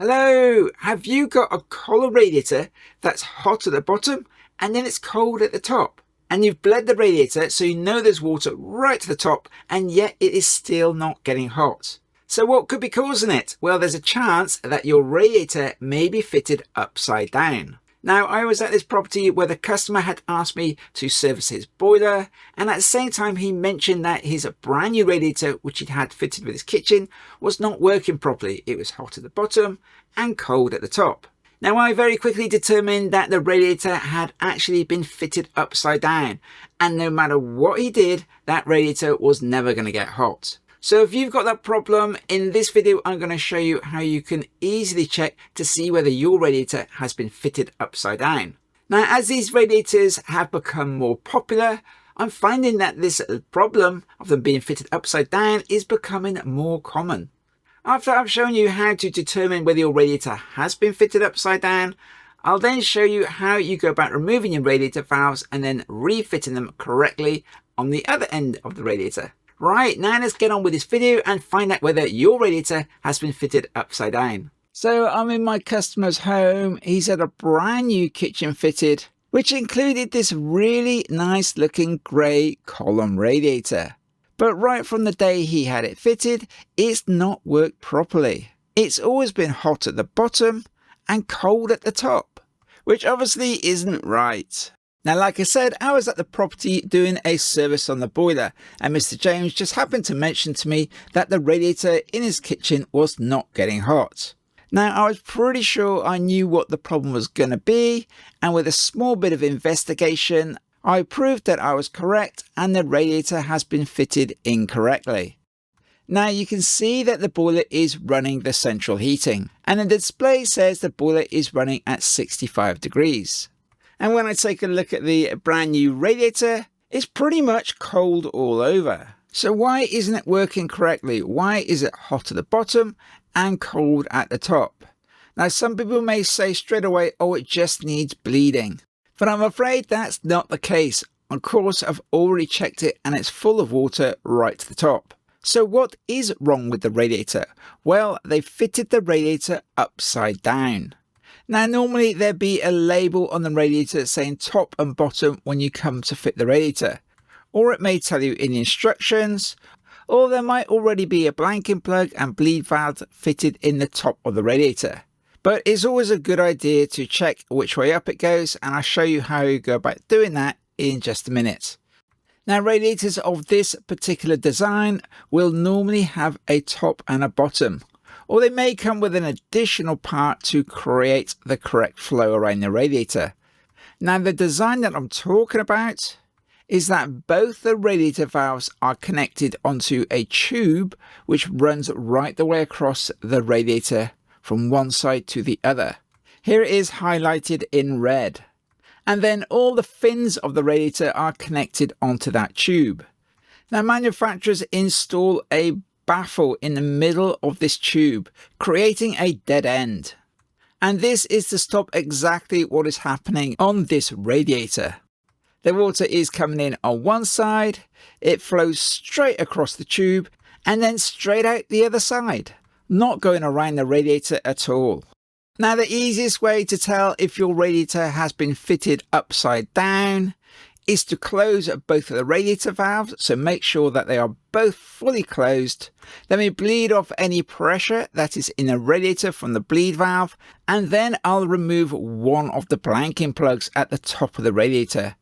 Hello, have you got a column radiator that's hot at the bottom and then it's cold at the top? And you've bled the radiator so you know there's water right to the top and yet it is still not getting hot. So what could be causing it? Well, there's a chance that your radiator may be fitted upside down. Now, I was at this property where the customer had asked me to service his boiler, and at the same time he mentioned that his brand new radiator, which he'd had fitted with his kitchen, was not working properly. It was hot at the bottom and cold at the top. Now, I very quickly determined that the radiator had actually been fitted upside down, and no matter what he did, that radiator was never going to get hot. So if you've got that problem, in this video I'm going to show you how you can easily check to see whether your radiator has been fitted upside down. Now, as these radiators have become more popular, I'm finding that this problem of them being fitted upside down is becoming more common. After I've shown you how to determine whether your radiator has been fitted upside down, I'll then show you how you go about removing your radiator valves and then refitting them correctly on the other end of the radiator. Right, now let's get on with this video and find out whether your radiator has been fitted upside down. So I'm in my customer's home. He's had a brand new kitchen fitted, which included this really nice looking grey column radiator. But right from the day he had it fitted, it's not worked properly. It's always been hot at the bottom and cold at the top, which obviously isn't right. Now, like I said, I was at the property doing a service on the boiler, and Mr. James just happened to mention to me that the radiator in his kitchen was not getting hot. Now, I was pretty sure I knew what the problem was going to be, and with a small bit of investigation, I proved that I was correct and the radiator has been fitted incorrectly. Now you can see that the boiler is running the central heating, and the display says the boiler is running at 65 degrees. And when I take a look at the brand new radiator, it's pretty much cold all over. So why isn't it working correctly? Why is it hot at the bottom and cold at the top? Now some people may say straight away, oh, it just needs bleeding. But I'm afraid that's not the case. Of course, I've already checked it and it's full of water right to the top. So what is wrong with the radiator? Well, they fitted the radiator upside down. Now, normally there'd be a label on the radiator saying top and bottom when you come to fit the radiator. Or it may tell you in the instructions, or there might already be a blanking plug and bleed valve fitted in the top of the radiator. But it's always a good idea to check which way up it goes, and I'll show you how you go about doing that in just a minute. Now, radiators of this particular design will normally have a top and a bottom, or they may come with an additional part to create the correct flow around the radiator. Now, the design that I'm talking about is that both the radiator valves are connected onto a tube which runs right the way across the radiator from one side to the other. Here it is highlighted in red. And then all the fins of the radiator are connected onto that tube. Now, manufacturers install a baffle in the middle of this tube, creating a dead end. And this is to stop exactly what is happening on this radiator. The water is coming in on one side, it flows straight across the tube and then straight out the other side, not going around the radiator at all. Now, the easiest way to tell if your radiator has been fitted upside down is to close both of the radiator valves, so make sure that they are both fully closed. Then we bleed off any pressure that is in the radiator from the bleed valve, and then I'll remove one of the blanking plugs at the top of the radiator.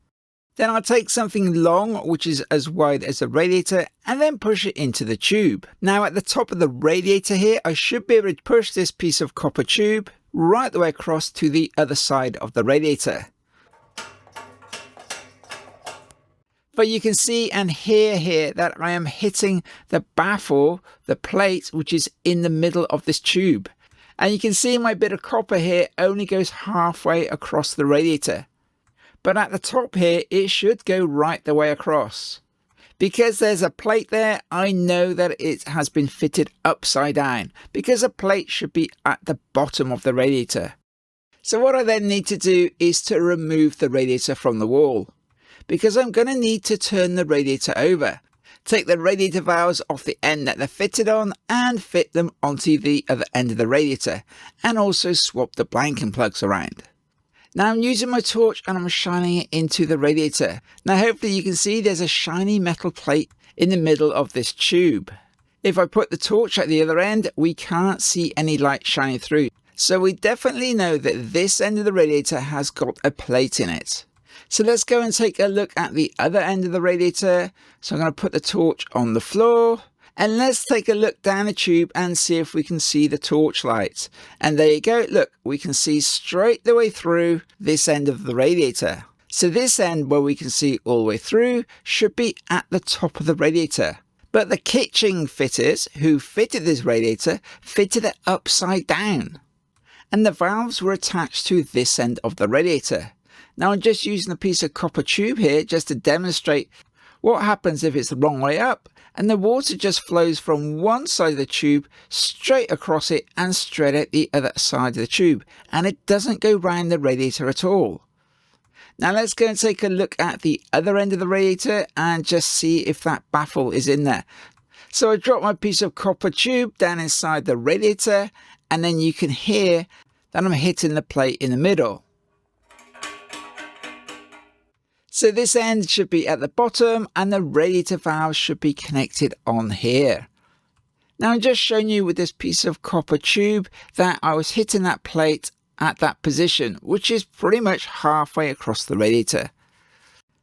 Then I'll take something long, which is as wide as the radiator, and then push it into the tube. Now, at the top of the radiator here, I should be able to push this piece of copper tube right the way across to the other side of the radiator. But you can see and hear here that I am hitting the baffle, the plate, which is in the middle of this tube. And you can see my bit of copper here only goes halfway across the radiator. But at the top here, it should go right the way across. Because there's a plate there, I know that it has been fitted upside down, because a plate should be at the bottom of the radiator. So what I then need to do is to remove the radiator from the wall, because I'm going to need to turn the radiator over take the radiator valves off the end that they're fitted on and fit them onto the other end of the radiator, and also swap the blanking plugs around. Now I'm using my torch and I'm shining it into the radiator. Now hopefully you can see there's a shiny metal plate in the middle of this tube. If I put the torch at the other end, we can't see any light shining through. So we definitely know that this end of the radiator has got a plate in it. So let's go and take a look at the other end of the radiator. So I'm going to put the torch on the floor. And let's take a look down the tube and see if we can see the torch light. And there you go. Look, we can see straight the way through this end of the radiator. So this end where we can see all the way through should be at the top of the radiator. But the kitchen fitters who fitted this radiator fitted it upside down. And the valves were attached to this end of the radiator. Now I'm just using a piece of copper tube here just to demonstrate what happens if it's the wrong way up, and the water just flows from one side of the tube straight across it and straight out the other side of the tube, and it doesn't go round the radiator at all. Now let's go and take a look at the other end of the radiator and just see if that baffle is in there. So I drop my piece of copper tube down inside the radiator, and then you can hear that I'm hitting the plate in the middle. So this end should be at the bottom and the radiator valve should be connected on here. Now I'm just showing you with this piece of copper tube that I was hitting that plate at that position, which is pretty much halfway across the radiator.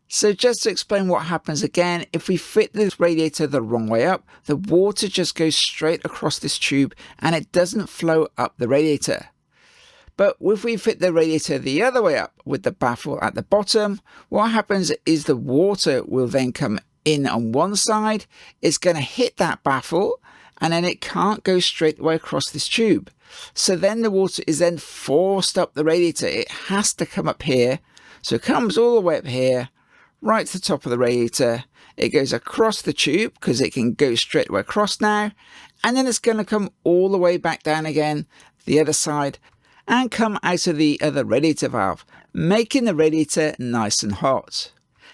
So just to explain what happens again, if we fit this radiator the wrong way up, the water just goes straight across this tube and it doesn't flow up the radiator. But if we fit the radiator the other way up with the baffle at the bottom, what happens is the water will then come in on one side, it's going to hit that baffle, and then it can't go straight the way across this tube. So then the water is then forced up the radiator. It has to come up here. So it comes all the way up here, right to the top of the radiator. It goes across the tube because it can go straight the way across now. And then it's going to come all the way back down again, the other side, and come out of the other radiator valve, making the radiator nice and hot.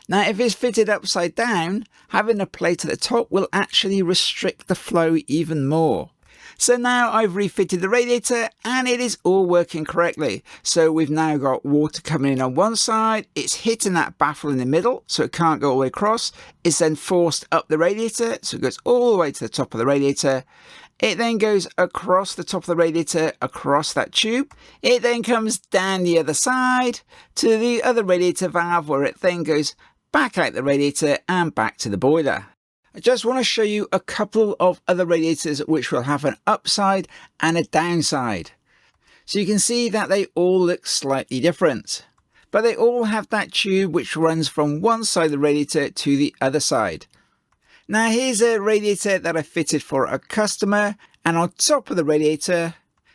Now if it's fitted upside down, having a plate at the top will actually restrict the flow even more. So now I've refitted the radiator and it is all working correctly. So we've now got water coming in on one side, it's hitting that baffle in the middle so it can't go all the way across, it's then forced up the radiator so it goes all the way to the top of the radiator. It then goes across the top of the radiator, across that tube. It then comes down the other side to the other radiator valve where it then goes back out the radiator and back to the boiler. I just want to show you a couple of other radiators which will have an upside and a downside. So you can see that they all look slightly different, but they all have that tube which runs from one side of the radiator to the other side. Now here's a radiator that I fitted for a customer, and on top of the radiator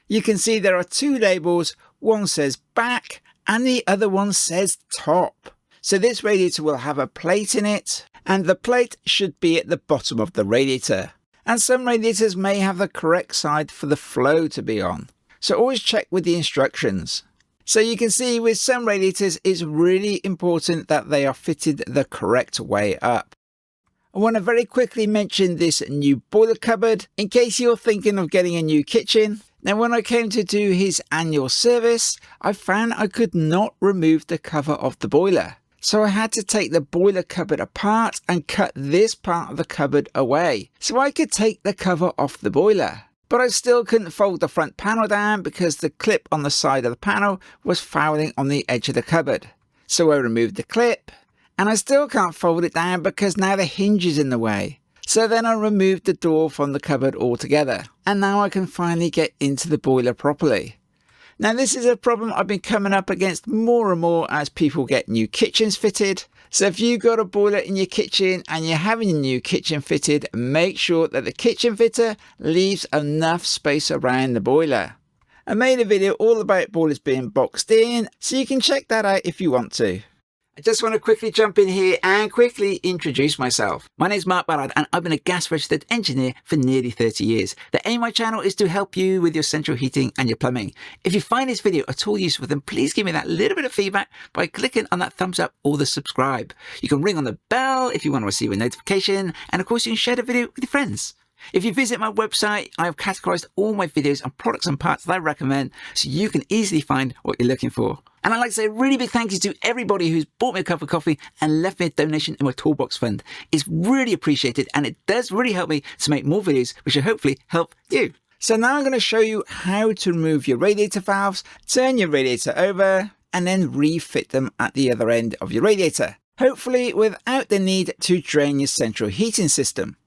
you can see there are two labels, one says back and the other one says top. So this radiator will have a plate in it, and the plate should be at the bottom of the radiator. And some radiators may have the correct side for the flow to be on, so always check with the instructions. So you can see with some radiators it's really important that they are fitted the correct way up. I want to very quickly mention this new boiler cupboard in case you're thinking of getting a new kitchen. Now when I came to do his annual service, I found I could not remove the cover of the boiler. So I had to take the boiler cupboard apart and cut this part of the cupboard away so I could take the cover off the boiler. But I still couldn't fold the front panel down because the clip on the side of the panel was fouling on the edge of the cupboard. So I removed the clip. And I still can't fold it down because now the hinge is in the way. So then I removed the door from the cupboard altogether. And now I can finally get into the boiler properly. Now this is a problem I've been coming up against more and more as people get new kitchens fitted. So if you've got a boiler in your kitchen and you're having a new kitchen fitted, make sure that the kitchen fitter leaves enough space around the boiler. I made a video all about boilers being boxed in, so you can check that out if you want to. I just want to quickly jump in here and quickly introduce myself. My name is Ballard and I've been a gas registered engineer for nearly 30 years. The aim of my channel is to help you with your central heating and your plumbing. If you find this video at all useful, then please give me that little bit of feedback by clicking on that thumbs up or the subscribe. You can ring on the bell if you want to receive a notification, and of course you can share the video with your friends. If you visit my website, I have categorized all my videos on products and parts that I recommend so you can easily find what you're looking for. And I'd like to say a really big thank you to everybody who's bought me a cup of coffee and left me a donation in my Toolbox fund. It's really appreciated and it does really help me to make more videos which will hopefully help you. So now I'm going to show you how to remove your radiator valves, turn your radiator over and then refit them at the other end of your radiator. Hopefully without the need to drain your central heating system.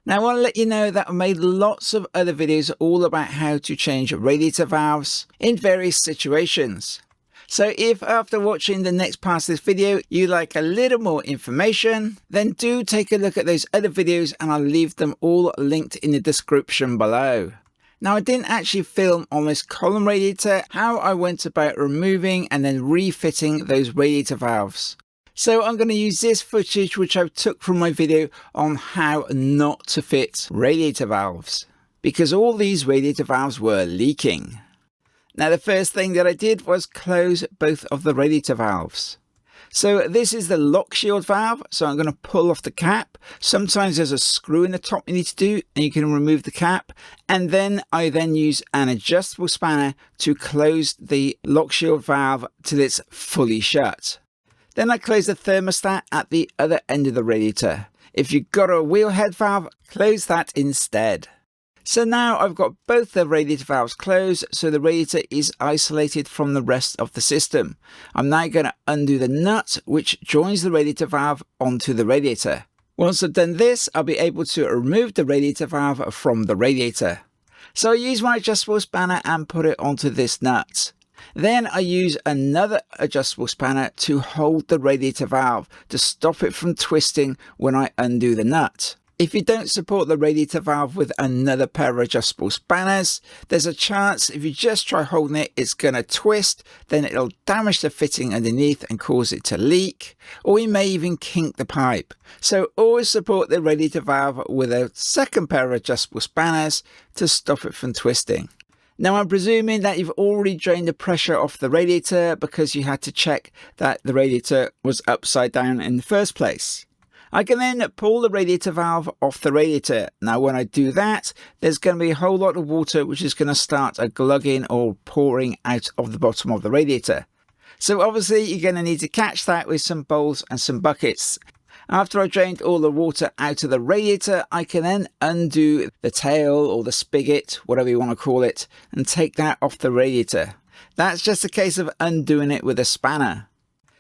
Now I want to let you know that I've made lots of other videos all about how to change radiator valves in various situations. So if after watching the next part of this video you like a little more information, then do take a look at those other videos and I'll leave them all linked in the description below. Now I didn't actually film on this column radiator how I went about removing and then refitting those radiator valves. So I'm going to use this footage which I took from my video on how not to fit radiator valves, because all these radiator valves were leaking. Now the first thing that I did was close both of the radiator valves. So this is the lock shield valve, so I'm going to pull off the cap. Sometimes there's a screw in the top you need to do and you can remove the cap, and then I use an adjustable spanner to close the lock shield valve till it's fully shut. Then I close the thermostat at the other end of the radiator. If you've got a wheel head valve, close that instead. So now I've got both the radiator valves closed, so the radiator is isolated from the rest of the system. I'm now going to undo the nut which joins the radiator valve onto the radiator. Once I've done this, I'll be able to remove the radiator valve from the radiator. So I use my adjustable spanner and put it onto this nut. Then I use another adjustable spanner to hold the radiator valve to stop it from twisting when I undo the nut. If you don't support the radiator valve with another pair of adjustable spanners, there's a chance if you just try holding it, it's going to twist, then it'll damage the fitting underneath and cause it to leak, or you may even kink the pipe. So always support the radiator valve with a second pair of adjustable spanners to stop it from twisting. Now I'm presuming that you've already drained the pressure off the radiator because you had to check that the radiator was upside down in the first place. I can then pull the radiator valve off the radiator. Now when I do that, there's going to be a whole lot of water which is going to start glugging or pouring out of the bottom of the radiator. So obviously you're going to need to catch that with some bowls and some buckets. After I drained all the water out of the radiator, I can then undo the tail or the spigot, whatever you want to call it, and take that off the radiator. That's just a case of undoing it with a spanner.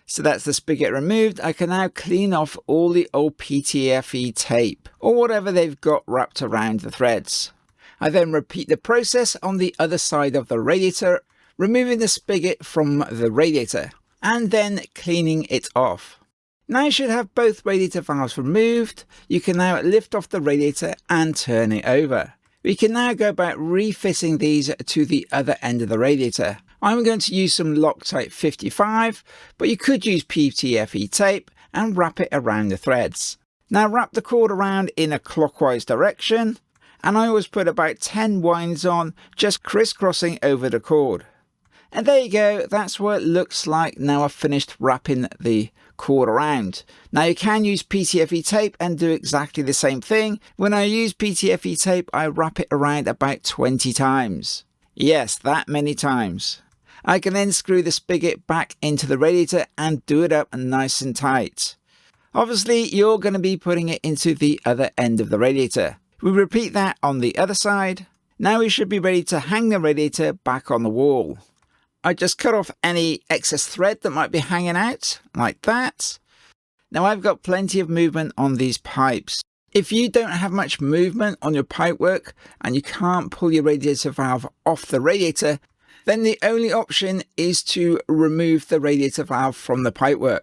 So that's the spigot removed. I can now clean off all the old PTFE tape or whatever they've got wrapped around the threads. I then repeat the process on the other side of the radiator, removing the spigot from the radiator and then cleaning it off. Now you should have both radiator valves removed. You can now lift off the radiator and turn it over. We can now go about refitting these to the other end of the radiator. I'm going to use some Loctite 55, but you could use PTFE tape and wrap it around the threads. Now wrap the cord around in a clockwise direction, and I always put about 10 winds on, just crisscrossing over the cord. And there you go, that's what it looks like now I've finished wrapping the cord around. Now you can use PTFE tape and do exactly the same thing. When I use PTFE tape, I wrap it around about 20 times. Yes, that many times. I can then screw the spigot back into the radiator and do it up nice and tight. Obviously, you're going to be putting it into the other end of the radiator. We repeat that on the other side. Now we should be ready to hang the radiator back on the wall. I just cut off any excess thread that might be hanging out, like that. Now I've got plenty of movement on these pipes. If you don't have much movement on your pipework and you can't pull your radiator valve off the radiator, then the only option is to remove the radiator valve from the pipework.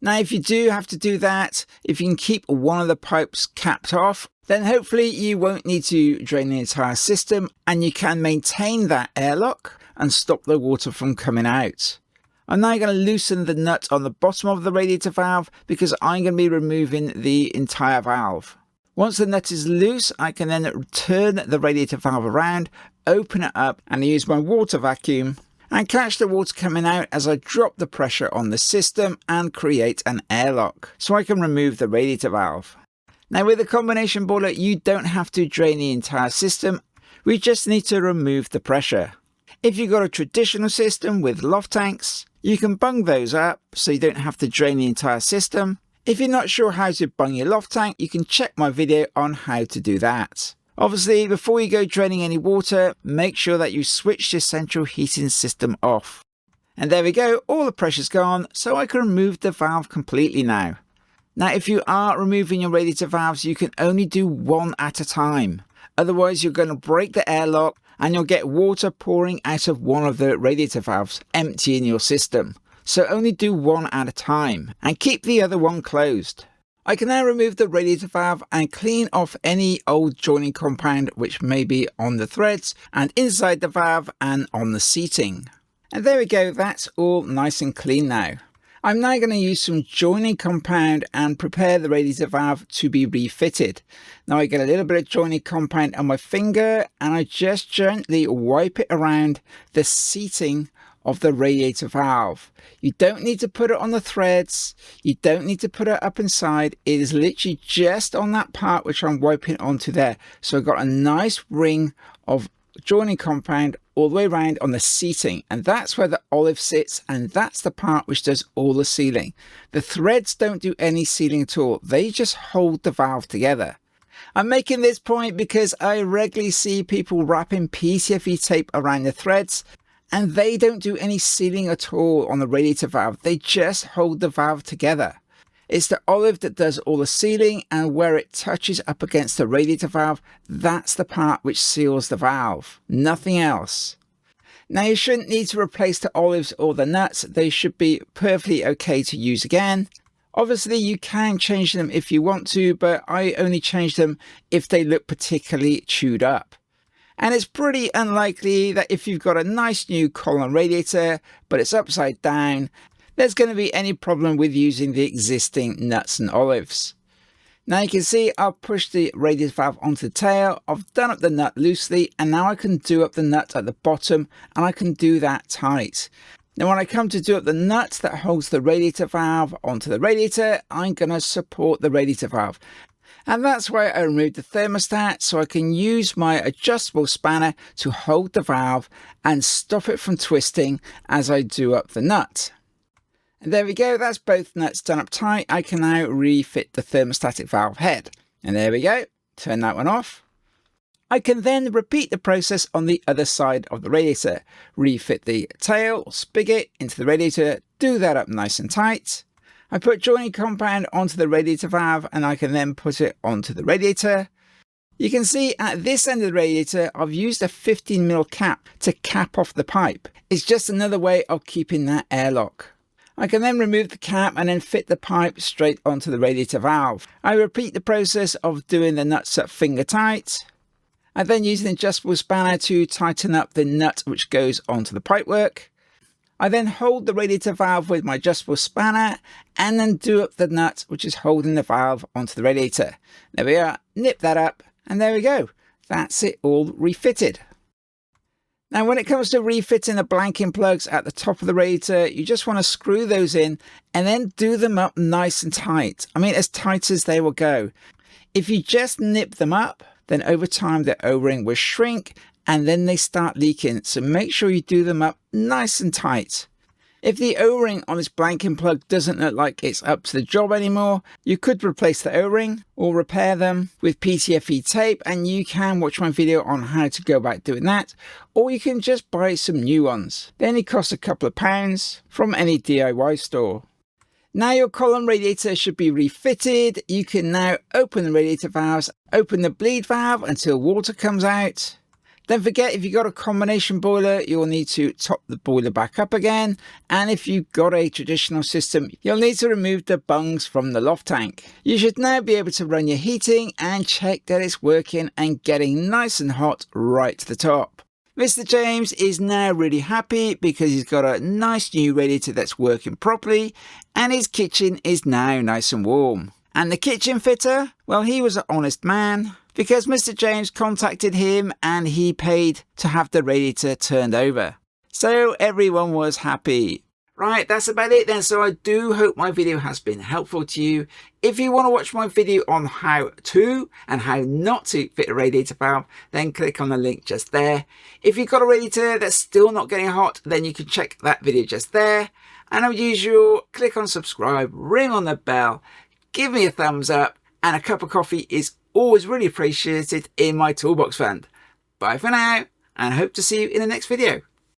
Now if you do have to do that, if you can keep one of the pipes capped off, then hopefully you won't need to drain the entire system and you can maintain that airlock and stop the water from coming out. I'm now going to loosen the nut on the bottom of the radiator valve because I'm going to be removing the entire valve. Once the nut is loose, I can then turn the radiator valve around, open it up and use my water vacuum and catch the water coming out as I drop the pressure on the system and create an airlock so I can remove the radiator valve. Now with a combination boiler, you don't have to drain the entire system, we just need to remove the pressure. If you've got a traditional system with loft tanks, you can bung those up so you don't have to drain the entire system. If you're not sure how to bung your loft tank, you can check my video on how to do that. Obviously, before you go draining any water, make sure that you switch your central heating system off. And there we go, all the pressure's gone, so I can remove the valve completely now. Now, if you are removing your radiator valves, you can only do one at a time. Otherwise, you're going to break the airlock and you'll get water pouring out of one of the radiator valves, emptying your system. So only do one at a time and keep the other one closed. I can now remove the radiator valve and clean off any old joining compound which may be on the threads and inside the valve and on the seating. And there we go, that's all nice and clean now. I'm now going to use some joining compound and prepare the radiator valve to be refitted. Now I get a little bit of joining compound on my finger and I just gently wipe it around the seating of the radiator valve. You don't need to put it on the threads, you don't need to put it up inside, it is literally just on that part which I'm wiping onto there. So I've got a nice ring of joining compound all the way around on the seating, and that's where the olive sits, and that's the part which does all the sealing. The threads don't do any sealing at all, they just hold the valve together. I'm making this point because I regularly see people wrapping PTFE tape around the threads and they don't do any sealing at all on the radiator valve, they just hold the valve together. It's the olive that does all the sealing, and where it touches up against the radiator valve, that's the part which seals the valve, nothing else. Now you shouldn't need to replace the olives or the nuts, they should be perfectly okay to use again. Obviously you can change them if you want to, but I only change them if they look particularly chewed up. And it's pretty unlikely that if you've got a nice new column radiator, but it's upside down, there's going to be any problem with using the existing nuts and olives. Now you can see I've pushed the radiator valve onto the tail, I've done up the nut loosely, and now I can do up the nut at the bottom, and I can do that tight. Now when I come to do up the nut that holds the radiator valve onto the radiator, I'm going to support the radiator valve. And that's why I removed the thermostat, so I can use my adjustable spanner to hold the valve and stop it from twisting as I do up the nut. And there we go, that's both nuts done up tight. I can now refit the thermostatic valve head. And there we go, turn that one off. I can then repeat the process on the other side of the radiator. Refit the tail or spigot into the radiator, do that up nice and tight. I put joining compound onto the radiator valve and I can then put it onto the radiator. You can see at this end of the radiator, I've used a 15mm cap to cap off the pipe. It's just another way of keeping that airlock. I can then remove the cap and then fit the pipe straight onto the radiator valve. I repeat the process of doing the nuts up finger tight. I then use an adjustable spanner to tighten up the nut which goes onto the pipework. I then hold the radiator valve with my adjustable spanner and then do up the nut which is holding the valve onto the radiator. There we are, nip that up and there we go. That's it all refitted. Now when it comes to refitting the blanking plugs at the top of the radiator, you just want to screw those in and then do them up nice and tight. I mean as tight as they will go. If you just nip them up, then over time the O-ring will shrink and then they start leaking, so make sure you do them up nice and tight. If the O-ring on this blanking plug doesn't look like it's up to the job anymore, you could replace the O-ring or repair them with PTFE tape, and you can watch my video on how to go about doing that, or you can just buy some new ones. They only cost a couple of pounds from any DIY store. Now your column radiator should be refitted. You can now open the radiator valves, open the bleed valve until water comes out. Don't forget, if you've got a combination boiler, you'll need to top the boiler back up again. And if you've got a traditional system, you'll need to remove the bungs from the loft tank. You should now be able to run your heating and check that it's working and getting nice and hot right to the top. Mr. James is now really happy because he's got a nice new radiator that's working properly and his kitchen is now nice and warm. And the kitchen fitter, well, he was an honest man because Mr. James contacted him and he paid to have the radiator turned over. So everyone was happy. Right, that's about it then. So I do hope my video has been helpful to you. If you want to watch my video on how to and how not to fit a radiator valve, then click on the link just there. If you've got a radiator that's still not getting hot, then you can check that video just there. And as usual, click on subscribe, ring on the bell, give me a thumbs up, and a cup of coffee is always really appreciated in my toolbox fund. Bye for now, and hope to see you in the next video.